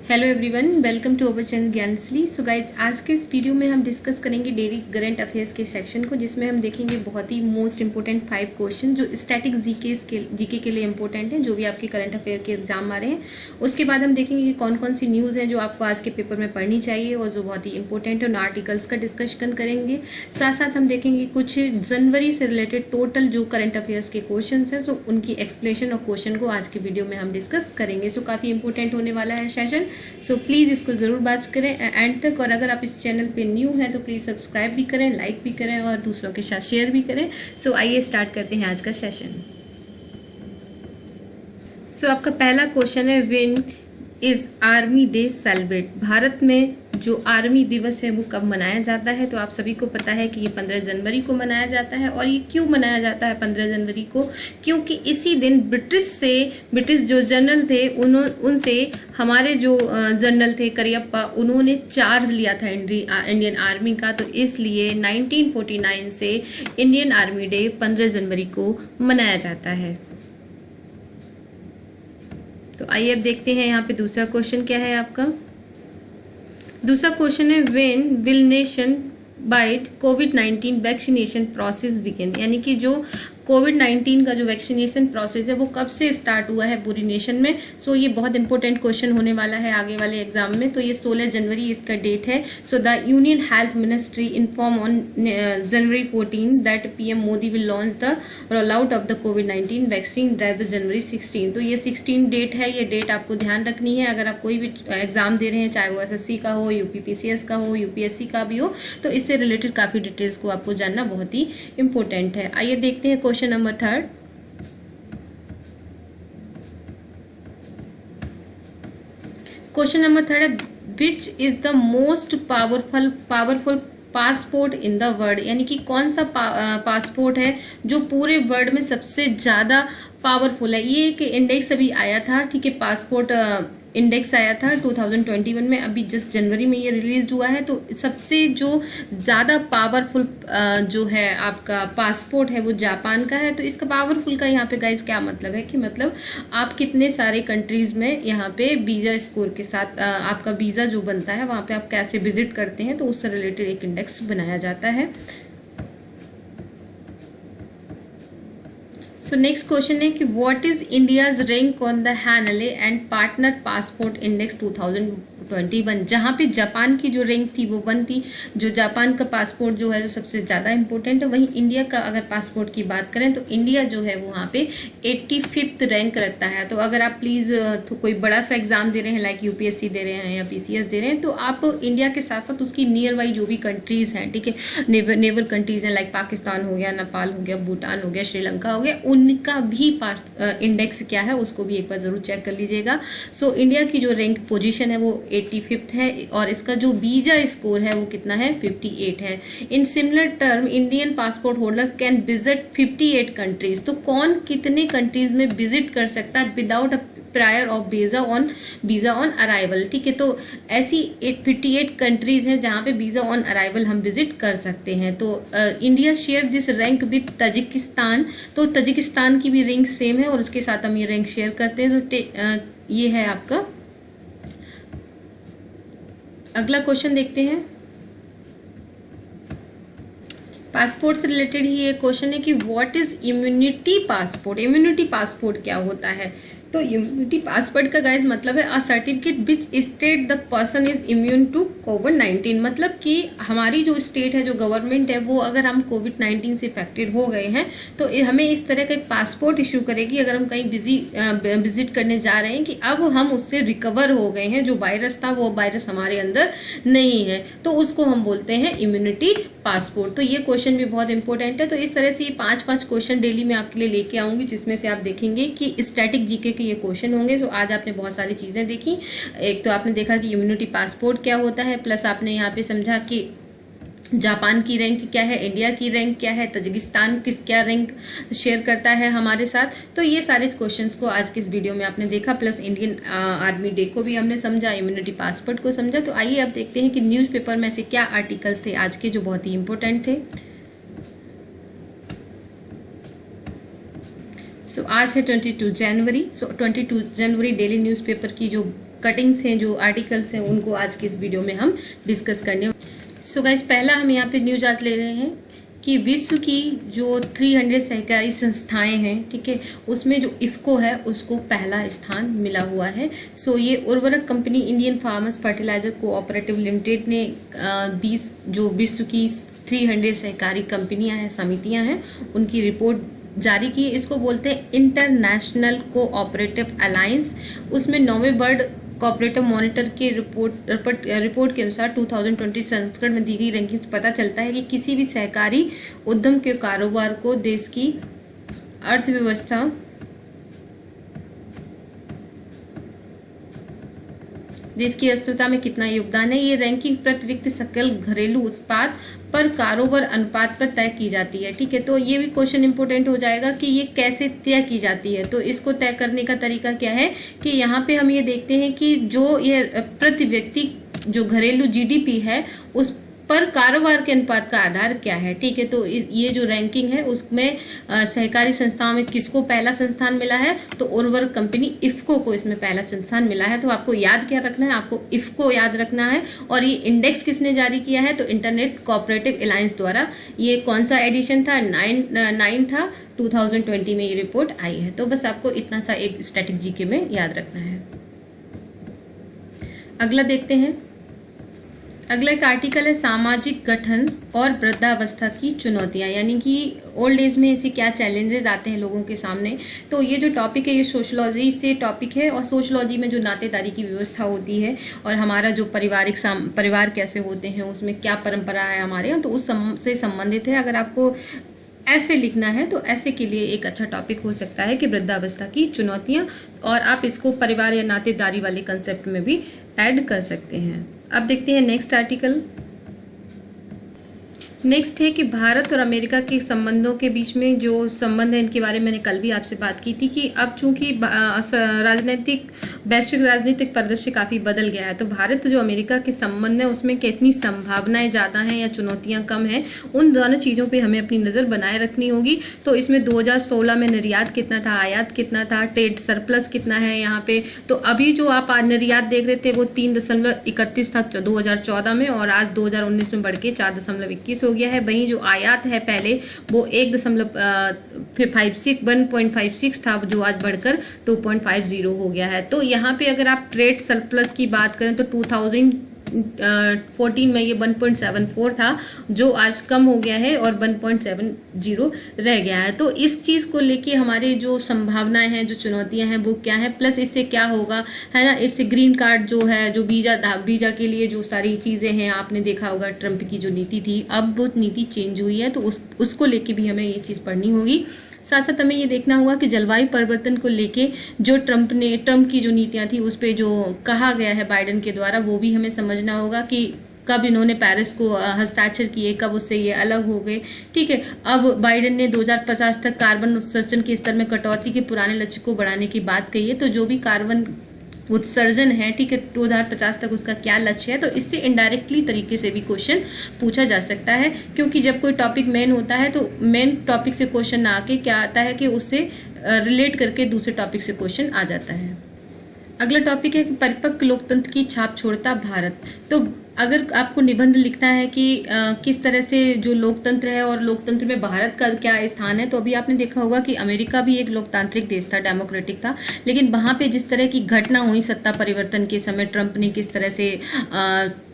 Hello everyone, welcome to our channel Gyanshree. So guys, आज के इस वीडियो में हम डिस्कस करेंगे डेली करंट अफेयर्स के सेक्शन को, जिसमें हम देखेंगे बहुत ही मोस्ट इंपोर्टेंट 5 क्वेश्चन जो स्टैटिक जीके के लिए इंपॉर्टेंट हैं, जो भी आपके करंट अफेयर के एग्जाम आ रहे हैं। उसके बाद हम देखेंगे कि कौन कौन सी न्यूज़ हैं जो आपको आज के पेपर में पढ़नी चाहिए और जो बहुत ही इंपॉर्टेंट है। उन आर्टिकल्स का डिस्कशन करेंगे। साथ साथ हम देखेंगे कुछ जनवरी से रिलेटेड टोटल जो करंट अफेयर्स के क्वेश्चन हैं, सो उनकी एक्सप्लेनेशन और क्वेश्चन को आज के वीडियो में हम डिस्कस करेंगे। सो काफ़ी इंपॉर्टेंट होने वाला है सेशन। सो प्लीज़ इसको ज़रूर बात करें एंड तक। और अगर आप इस चैनल पे न्यू हैं तो प्लीज़ सब्सक्राइब भी करें, लाइक भी करें और दूसरों के साथ शेयर भी करें। सो आइए स्टार्ट करते हैं आज का सेशन। सो आपका पहला क्वेश्चन है, when is army day celebrate? Bharat में जो आर्मी दिवस है वो कब मनाया जाता है? तो आप सभी को पता है कि ये 15 जनवरी को मनाया जाता है। और ये क्यों मनाया जाता है 15 जनवरी को? क्योंकि इसी दिन ब्रिटिश जो जनरल थे उनसे हमारे जो जनरल थे करियप्पा, उन्होंने चार्ज लिया था इंडियन आर्मी का। तो इसलिए 1949 से इंडियन आर्मी डे 15 जनवरी को मनाया जाता है। तो आइए अब देखते हैं यहाँ पे दूसरा क्वेश्चन क्या है आपका। दूसरा क्वेश्चन है, व्हेन विल नेशन बाइट कोविड-19 वैक्सीनेशन प्रोसेस बिगिन? यानी कि जो कोविड-19 का जो वैक्सीनेशन प्रोसेस है वो कब से स्टार्ट हुआ है पूरी नेशन में। सो ये बहुत इंपॉर्टेंट क्वेश्चन होने वाला है आगे वाले एग्जाम में। तो ये 16 जनवरी इसका डेट है। So the union health ministry inform on January 14 that PM Modi will launch the roll out of the covid vaccine drive the January 16। तो ये 16 डेट है। ये डेट आपको ध्यान रखनी है अगर आप कोई भी एग्जाम दे रहे हैं, चाहे वो एसएससी का हो, यूपीपीसीएस का हो, यूपीएससी का भी हो। तो इससे रिलेटेड काफ़ी डिटेल्स को आपको जानना बहुत ही इंपॉर्टेंट है। आइए देखते हैं क्वेश्चन नंबर 3। क्वेश्चन नंबर 3 है, which is the most powerful passport in the world? यानी कि कौन सा पासपोर्ट है जो पूरे वर्ल्ड में सबसे ज्यादा पावरफुल है? ये एक इंडेक्स अभी आया था, ठीक है, पासपोर्ट इंडेक्स आया था 2021 में, अभी जस्ट जनवरी में ये रिलीज हुआ है। तो सबसे जो ज़्यादा पावरफुल जो है आपका पासपोर्ट है वो जापान का है। तो इसका पावरफुल का यहाँ पे गाइस क्या मतलब है कि मतलब आप कितने सारे कंट्रीज़ में यहाँ पे वीज़ा स्कोर के साथ आपका वीज़ा जो बनता है वहाँ पे आप कैसे विजिट करते हैं, तो उससे रिलेटेड एक इंडेक्स बनाया जाता है। सो नेक्स्ट क्वेश्चन है कि what is India's rank on the Henle and partner passport index 2021? जहाँ पे जापान की जो रैंक थी वो 1 थी। जो जापान का पासपोर्ट जो है जो सबसे ज़्यादा इंपॉर्टेंट है। वहीं इंडिया का अगर पासपोर्ट की बात करें तो इंडिया जो है वो वहाँ पे 85th रैंक रखता है। तो अगर आप प्लीज़ तो कोई बड़ा सा एग्जाम दे रहे हैं, लाइक यूपीएससी दे रहे हैं या पीसीएस दे रहे हैं, तो आप इंडिया के साथ साथ उसकी नियर बाई जो भी कंट्रीज़ हैं, ठीक है, नेबर कंट्रीज़ हैं, लाइक पाकिस्तान हो गया, नेपाल हो गया, भूटान हो गया, श्रीलंका हो गया, उनका भी इंडेक्स क्या है उसको भी एक बार जरूर चेक कर लीजिएगा। सो इंडिया की जो रैंक पोजीशन है वो 85th है और इसका जो वीजा स्कोर है वो कितना है, 58 है। In similar term Indian passport holder can visit 58 countries. तो कौन कितने कंट्रीज में विजिट कर सकता है without prior of visa on arrival, ठीक है। तो ऐसी 58 कंट्रीज हैं जहां पे वीजा ऑन अराइवल हम विजिट कर सकते हैं। तो India share this rank with Tajikistan. तो तजिकिस्तान की भी रैंक सेम है और उसके साथ हम ये रैंक शेयर करते हैं। तो ये है आपका। अगला क्वेश्चन देखते हैं। पासपोर्ट से रिलेटेड ही एक क्वेश्चन है कि what is immunity passport? Immunity passport क्या होता है? तो इम्यूनिटी पासपोर्ट का गाइस मतलब है a certificate which state the person is immune to कोविड-19। मतलब कि हमारी जो स्टेट है, जो गवर्नमेंट है, वो अगर हम कोविड-19 से इफेक्टेड हो गए हैं तो हमें इस तरह का एक पासपोर्ट इशू करेगी अगर हम कहीं विजिट करने जा रहे हैं कि अब हम उससे रिकवर हो गए हैं, जो वायरस था वो वायरस हमारे अंदर नहीं है, तो उसको हम बोलते हैं इम्यूनिटी पासपोर्ट। तो ये क्वेश्चन भी बहुत इंपॉर्टेंट है। तो इस तरह से ये 5-5 क्वेश्चन डेली मैं आपके लिए लेके आऊंगी, जिसमें से आप देखेंगे कि स्टैटिक जीके ये क्वेश्चन होंगे। सो आज आपने बहुत सारी चीजें देखी। एक तो आपने देखा कि इम्यूनिटी पासपोर्ट क्या होता है, प्लस आपने यहाँ पे समझा कि जापान की रैंक क्या है, इंडिया की रैंक क्या है, तजिकिस्तान क्या रैंक शेयर करता है हमारे साथ। तो ये सारे क्वेश्चंस को आज के इस वीडियो में आपने देखा, प्लस इंडियन आर्मी डे को भी हमने समझा, इम्यूनिटी पासपोर्ट को समझा। तो आइए अब देखते हैं कि न्यूज़पेपर में से क्या आर्टिकल्स थे आज के जो बहुत ही इंपॉर्टेंट थे। आज है 22 जनवरी। 22 जनवरी डेली न्यूज़पेपर की जो कटिंग्स हैं, जो आर्टिकल्स हैं, उनको आज के इस वीडियो में हम डिस्कस करने। सो गाइस, पहला हम यहाँ पे न्यूज आज ले रहे हैं कि विश्व की जो 300 सहकारी संस्थाएं हैं, ठीक है, उसमें जो इफ्को है उसको पहला स्थान मिला हुआ है। सो ये उर्वरक company Indian farmers fertiliser cooperative limited ने 20 जो विश्व की 300 सहकारी कंपनियां हैं, समितियां हैं, उनकी रिपोर्ट जारी की। इसको बोलते हैं इंटरनेशनल कोऑपरेटिव अलायंस। उसमें 9वें वर्ल्ड कोऑपरेटिव मॉनिटर के रिपोर्ट के अनुसार 2020 संस्करण में दी गई रैंकिंग से पता चलता है कि किसी भी सहकारी उद्यम के कारोबार को देश की अर्थव्यवस्था में कितना योगदान है। ये रैंकिंग प्रति व्यक्ति सकल घरेलू उत्पाद पर कारोबार अनुपात पर तय की जाती है, ठीक है। तो ये भी क्वेश्चन इंपोर्टेंट हो जाएगा कि ये कैसे तय की जाती है। तो इसको तय करने का तरीका क्या है कि यहाँ पे हम ये देखते हैं कि जो ये प्रति व्यक्ति जो घरेलू जीडीपी है उस पर कारोबार के अनुपात का आधार क्या है, ठीक है। तो ये जो रैंकिंग है उसमें सहकारी संस्थाओं में किसको पहला संस्थान मिला है, तो उर्वरक कंपनी इफ्को को इसमें पहला संस्थान मिला है। तो आपको याद क्या रखना है, आपको इफ्को याद रखना है। और ये इंडेक्स किसने जारी किया है, तो इंटरनेट कोऑपरेटिव अलायंस द्वारा। ये कौन सा एडिशन था, 9 था, 2020 में ये रिपोर्ट आई है। तो बस आपको इतना सा एक स्टैटिक जीके में याद रखना है। अगला देखते हैं। अगला एक आर्टिकल है सामाजिक गठन और वृद्धावस्था की चुनौतियां, यानी कि ओल्ड एज में ऐसे क्या चैलेंजेस आते हैं लोगों के सामने। तो ये जो टॉपिक है ये सोशलॉजी से टॉपिक है, और सोशलॉजी में जो नातेदारी की व्यवस्था होती है और हमारा जो परिवार कैसे होते हैं, उसमें क्या परंपरा है हमारे यहाँ, तो उस से संबंधित है। अगर आपको ऐसे लिखना है तो ऐसे के लिए एक अच्छा टॉपिक हो सकता है कि वृद्धावस्था की चुनौतियां, और आप इसको परिवार या नातेदारी वाले कंसेप्ट में भी ऐड कर सकते हैं। अब देखते हैं नेक्स्ट आर्टिकल। नेक्स्ट है कि भारत और अमेरिका के संबंधों के बीच में जो संबंध है, इनके बारे में मैंने कल भी आपसे बात की थी कि अब चूंकि वैश्विक राजनीतिक परिदृश्य काफ़ी बदल गया है, तो भारत जो अमेरिका के संबंध है उसमें कितनी संभावनाएं ज़्यादा हैं या चुनौतियां कम हैं, उन दोनों चीज़ों पे हमें अपनी नज़र बनाए रखनी होगी। तो इसमें 2016 में निर्यात कितना था, आयात कितना था, ट्रेड सरप्लस कितना है यहाँ पे। तो अभी जो आप आज निर्यात देख रहे थे वो 3.31 था 2014 में, और आज 2019 में बढ़ के 4.21 हो गया है। वहीं जो आयात है पहले वो 1.56 था, जो आज बढ़कर 2.50 हो गया है। तो यहाँ पे अगर आप ट्रेड सरप्लस की बात करें तो 2014 में ये 1.74 था, जो आज कम हो गया है और 1.70 रह गया है। तो इस चीज को लेके हमारे जो संभावनाएं हैं, जो चुनौतियां हैं, वो क्या है, प्लस इससे क्या होगा, है ना। इससे ग्रीन कार्ड जो है, जो वीजा के लिए जो सारी चीजें हैं, आपने देखा होगा ट्रंप की जो नीति थी, अब वो नीति चेंज हुई है, तो उसको लेके भी हमें ये चीज पढ़नी होगी। साथ साथ हमें ये देखना होगा कि जलवायु परिवर्तन को लेके जो ट्रंप की जो नीतियां थी उस पर जो कहा गया है बाइडेन के द्वारा, वो भी हमें समझना होगा कि कब इन्होंने पेरिस को हस्ताक्षर किए, कब उससे ये अलग हो गए, ठीक है। अब बाइडेन ने 2050 तक कार्बन उत्सर्जन के स्तर में कटौती के पुराने लक्ष्य को बढ़ाने की बात कही है। तो जो भी कार्बन उत्सर्जन है, ठीक है, 2050 तक उसका क्या लक्ष्य है, तो इससे इनडायरेक्टली तरीके से भी क्वेश्चन पूछा जा सकता है। क्योंकि जब कोई टॉपिक मेन होता है तो मेन टॉपिक से क्वेश्चन ना आके क्या आता है कि उससे रिलेट करके दूसरे टॉपिक से क्वेश्चन आ जाता है। अगला टॉपिक है कि परिपक्व लोकतंत्र की छाप छोड़ता भारत। तो अगर आपको निबंध लिखना है कि किस तरह से जो लोकतंत्र है और लोकतंत्र में भारत का क्या स्थान है, तो अभी आपने देखा होगा कि अमेरिका भी एक लोकतांत्रिक देश था, डेमोक्रेटिक था, लेकिन वहां पे जिस तरह की घटना हुई सत्ता परिवर्तन के समय, ट्रंप ने किस तरह से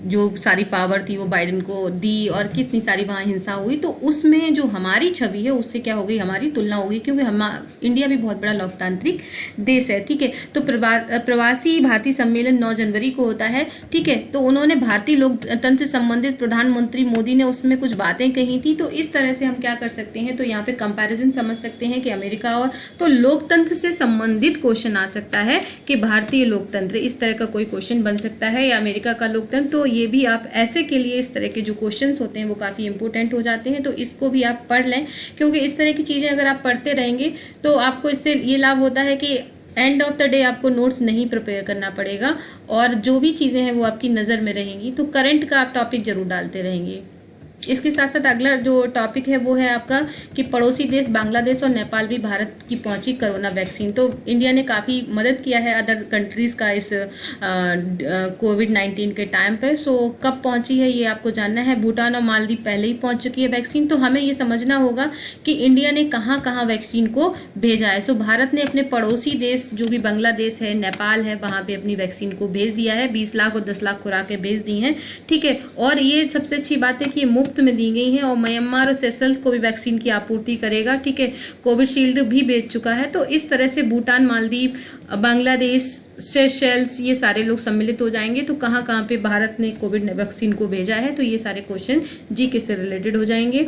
जो सारी पावर थी वो बाइडेन को दी और कितनी सारी वहां हिंसा हुई, तो उसमें जो हमारी छवि है उससे क्या हो गई, हमारी तुलना हो गई, क्योंकि इंडिया भी बहुत बड़ा लोकतांत्रिक देश है, ठीक है। तो प्रवासी भारतीय सम्मेलन 9 जनवरी को होता है, ठीक है। तो उन्होंने भारतीय लोकतंत्र से संबंधित प्रधानमंत्री मोदी ने उसमें कुछ बातें कही थी। तो इस तरह से हम क्या कर सकते हैं, तो यहाँ पे कंपैरिजन समझ सकते हैं कि अमेरिका और तो लोकतंत्र से संबंधित क्वेश्चन आ सकता है कि भारतीय लोकतंत्र, इस तरह का कोई क्वेश्चन बन सकता है, या अमेरिका का लोकतंत्र। तो ये भी आप ऐसे के लिए इस तरह के जो क्वेश्चंस होते हैं वो काफी इंपॉर्टेंट हो जाते हैं। तो इसको भी आप पढ़ लें, क्योंकि इस तरह की चीजें अगर आप पढ़ते रहेंगे तो आपको इससे ये लाभ होता है कि एंड ऑफ द डे आपको नोट्स नहीं प्रिपेयर करना पड़ेगा, और जो भी चीजें हैं वो आपकी नजर में रहेंगी। तो करंट का आप टॉपिक जरूर डालते रहेंगे। इसके साथ साथ अगला जो टॉपिक है वो है आपका कि पड़ोसी देश बांग्लादेश और नेपाल भी भारत की पहुंची कोरोना वैक्सीन। तो इंडिया ने काफ़ी मदद किया है अदर कंट्रीज़ का इस कोविड-19 के टाइम पे। सो कब पहुंची है ये आपको जानना है। भूटान और मालदीव पहले ही पहुंच चुकी है वैक्सीन। तो हमें ये समझना होगा कि इंडिया ने कहाँ कहाँ वैक्सीन को भेजा है। सो भारत ने अपने पड़ोसी देश जो भी बांग्लादेश है, नेपाल है, वहाँ पे अपनी वैक्सीन को भेज दिया है। 20 लाख और 10 लाख खुराकें भेज दी हैं, ठीक है। और ये सबसे अच्छी बात है कि ये मुफ्त में दी गई हैं। और म्यांमार और सेशल्स को भी वैक्सीन की आपूर्ति करेगा, ठीक है। कोविशील्ड भी भेज चुका है। तो इस तरह से भूटान, मालदीव, बांग्लादेश, सेशल्स, ये सारे लोग सम्मिलित हो जाएंगे। तो कहाँ कहाँ पे भारत ने कोविड वैक्सीन को भेजा है, तो ये सारे क्वेश्चन जीके से रिलेटेड हो जाएंगे।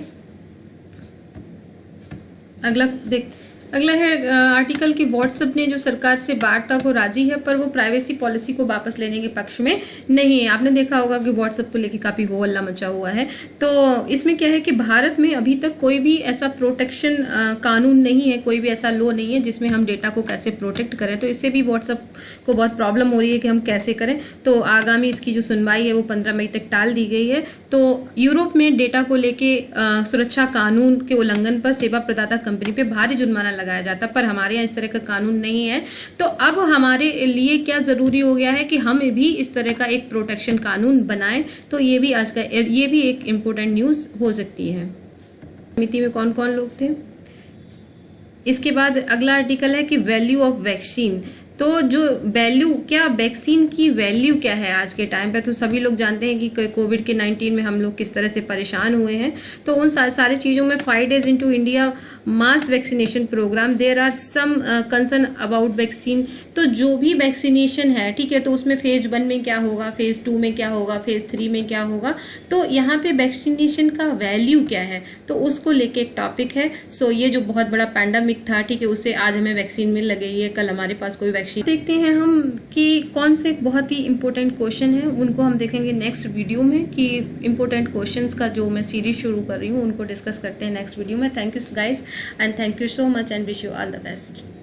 अगला है आर्टिकल कि व्हाट्सएप ने जो सरकार से वार्ता को राजी है, पर वो प्राइवेसी पॉलिसी को वापस लेने के पक्ष में नहीं है। आपने देखा होगा कि व्हाट्सएप को लेकर काफी हो हल्ला मचा हुआ है। तो इसमें क्या है कि भारत में अभी तक कोई भी ऐसा प्रोटेक्शन कानून नहीं है, कोई भी ऐसा लॉ नहीं है जिसमें हम डेटा को कैसे प्रोटेक्ट करें। तो इससे भी व्हाट्सएप को बहुत प्रॉब्लम हो रही है कि हम कैसे करें। तो आगामी इसकी जो सुनवाई है वो 15 मई तक टाल दी गई है। तो यूरोप में डेटा को लेके सुरक्षा कानून के उल्लंघन पर सेवा प्रदाता कंपनी पे भारी जुर्माना लगाया जाता, पर हमारे यहाँ इस तरह का कानून नहीं है। तो अब हमारे लिए क्या जरूरी हो गया है कि हम भी इस तरह का एक प्रोटेक्शन कानून बनाएं। तो ये भी एक इम्पोर्टेंट न्यूज हो सकती है। समिति में कौन कौन लोग थे। इसके बाद अगला आर्टिकल है कि वैल्यू ऑफ वैक्सीन। तो जो वैल्यू, क्या वैक्सीन की वैल्यू क्या है आज के टाइम पे। तो सभी लोग जानते हैं कि कोविड के 19 में हम लोग किस तरह से परेशान हुए हैं। तो उन सारी चीज़ों में 5 days into India mass vaccination programme, there are some concern about vaccine. तो जो भी वैक्सीनेशन है, ठीक है, तो उसमें फेज 1 में क्या होगा, फेज 2 में क्या होगा, फेज 3 में क्या होगा। तो यहाँ पे वैक्सीनेशन का वैल्यू क्या है, तो उसको लेके एक टॉपिक है। सो ये जो बहुत बड़ा पैंडेमिक था, ठीक है, उससे आज हमें वैक्सीन मिल गई है, कल हमारे पास कोई वैक्सीन। देखते हैं हम कि कौन से बहुत ही इंपॉर्टेंट क्वेश्चन है, उनको हम देखेंगे नेक्स्ट वीडियो में। कि इंपॉर्टेंट क्वेश्चंस का जो मैं सीरीज शुरू कर रही हूँ उनको डिस्कस करते हैं नेक्स्ट वीडियो में। Thank you guys and thank you so much and wish you all the best.